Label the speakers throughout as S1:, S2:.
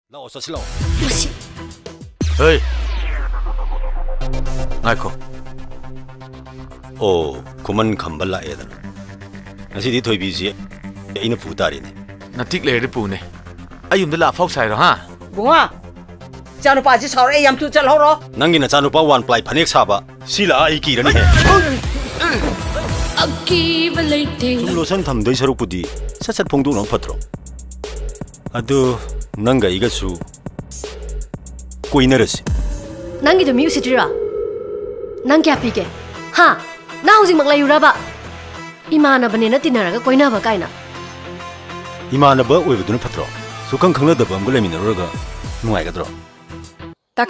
S1: Lao sa silaw.
S2: Masi.
S3: Hey. Ngaiko.
S1: Oh, kuman kambala edan. Nasi di thoi bisi. Ina putari ne.
S3: Natik le de pune. Ayum de la fau sai ro ha.
S4: Bunga. Chanu pa ji saur e yam tu chal ho ro.
S1: Nangi na chanu pa one ply phanek saba. Sila ai ki rani he.
S2: Aki balite.
S1: Sum losan tham doi saruk pudi. Sat phongdu no phatro. Adu nanga igasu. Koinarasi.
S2: Nangi do music dira. Nang kya pige? Ha. Na husing maglay uraba. Imana bane na tinaraga koina ba kaina.
S1: Imana ba oibudun phatro. Sukang khangna da bam gule minaraga. Nuai gadro.
S5: Ta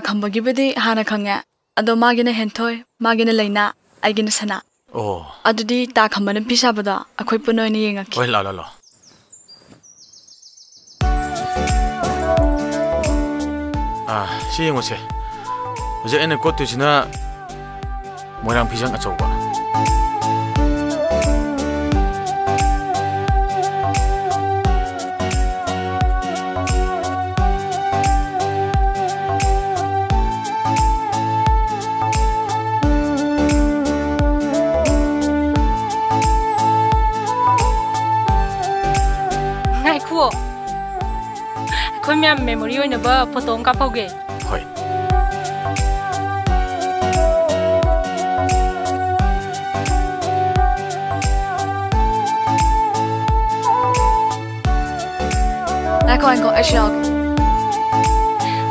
S5: khamba gi bedi hana khanga. Ado magina henthoi, magina leina, aigina sana.
S3: Oh.
S5: Adudi ta khamba na pisa bada akhoi punoi ni yenga ki.
S3: Oi la. Si yang ngose. Oje ene kot tu sina moirang pisang achauba.
S6: Ngai khuo. Khoi myam memory oina ba photo ka pauge.
S3: Hoi.
S5: Nako anko ashok.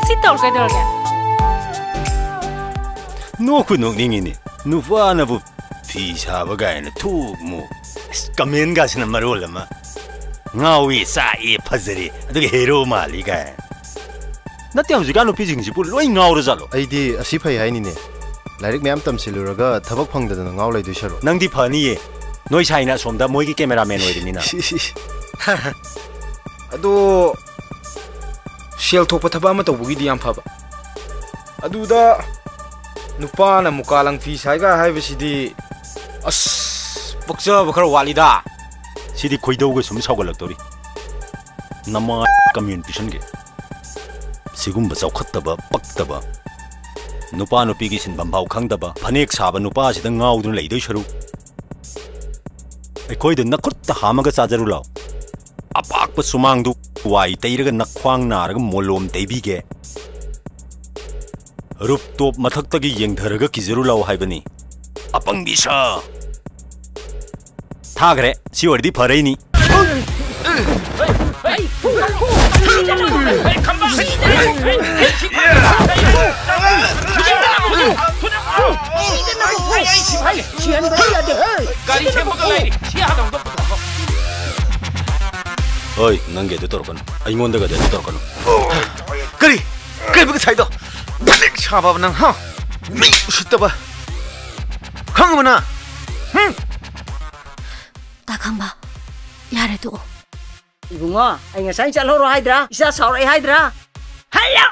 S6: Sitol ka dorga.
S1: No ku no ningi ni. Nu fa na bu phi sa ba ga na thu mu. Kamen ga sina marol ma. Ngawi sa e phazari. Adu hero mali ga. Nati hauji ga no pi jing ji pu loi ngaw ro jalo.
S7: Aidi asi phai hai ni ne. Lairik myam tam siluraga thabak phangdana ngaw lai du sharo.
S1: Nang di phani ye. Noi saina somda moi ki cameraman oi ni na.
S8: Ado shell thopa thaba ma tawbugi di yam phaba aduda nupa na mukalang fi saiga haibasidi as pakcha bakhar walida
S1: Sidi khoidau ga sum sagalak tori. Nama communication ge. Sigum ba chawkhattaba paktaba. Nupa nupi gi sin bambau khangdaba phanek saba nupa sida ngaudun leidoi sharu. Ai khoida nakut ta hamaga chajaru law. Apak pa sumang du wai teiraga nakhwang naraga molom teibige. Rup top mathaktagi yengtharaga kijaru law haibani. Apang bisa. Thagre si ordi pharai ni. Oi, nange do torkan. Aingonda ga de torkan.
S8: kari bag saido balik chaba nang ha mi sitaba khangmana
S2: Ta khamba. Yare do.
S4: Bunga, ai ngasai chal ho ro haidra. Isa saur e haidra. Hayo.